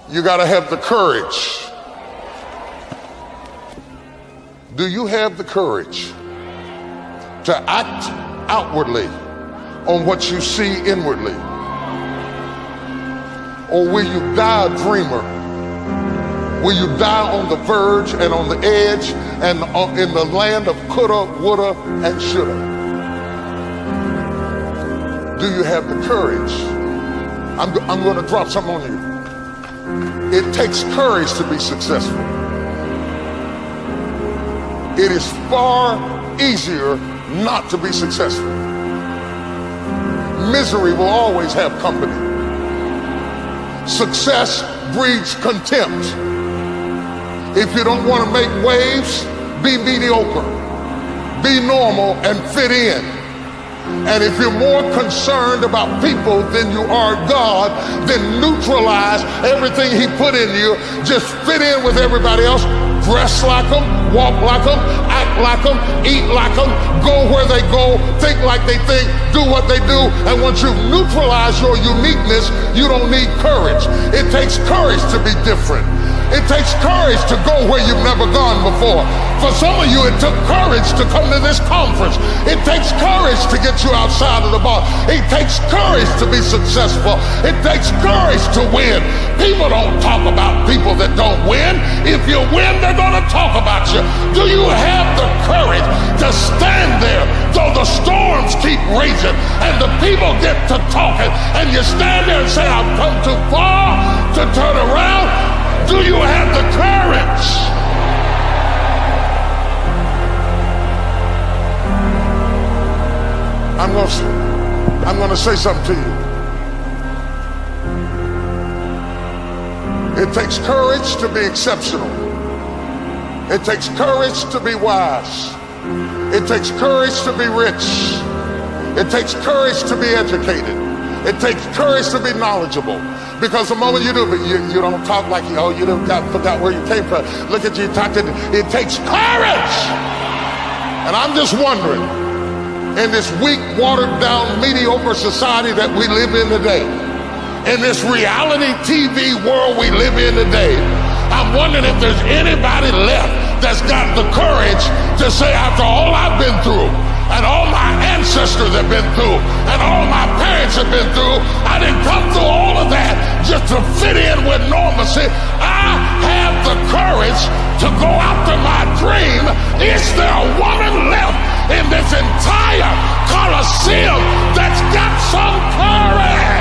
You got to have the courage. Do you have the courage to act outwardly on what you see inwardly? Or will you die a dreamer? Will you die on the verge and on the edge and in the land of coulda, woulda, and shoulda? Do you have the courage? I'm going to drop something on you. It takes courage to be successful. It is far easier not to be successful. Misery will always have company. Success breeds contempt. If you don't want to make waves, be mediocre. Be normal and fit in. And if you're more concerned about people than you are God, then neutralize everything he put in you. Just fit in with everybody else. Dress like them, walk like them, act like them, eat like them, go where they go, think like they think, do what they do. And once you neutralize your uniqueness, you don't need courage. It takes courage to be different. It takes courage to go where you've never gone before. For some of you, it took courage to come to this conference. It takes courage to get you outside of the box. It takes courage to be successful. It takes courage to win. People don't talk about people that don't win. If you win, they're going to talk about you. Do you have the courage to stand there though the storms keep raging and the people get to talking and you stand there and say, I've come too far to turn around? Do you have the courage? I'm going to say something to you. It takes courage to be exceptional. It takes courage to be wise. It takes courage to be rich. It takes courage to be educated. It takes courage to be knowledgeable. Because the moment you do, but you don't talk like, oh, you forgot where you came from. Look at you talking. It takes courage. And I'm just wondering, in this weak, watered down, mediocre society that we live in today, in this reality TV world we live in today, I'm wondering if there's anybody left that's got the courage to say, after all I've been through, and all my ancestors have been through, and all my parents have been through, I didn't come through all of that just to fit in with normalcy. I have the courage to go after my dream. Is there a woman left in this entire Coliseum that's got some courage?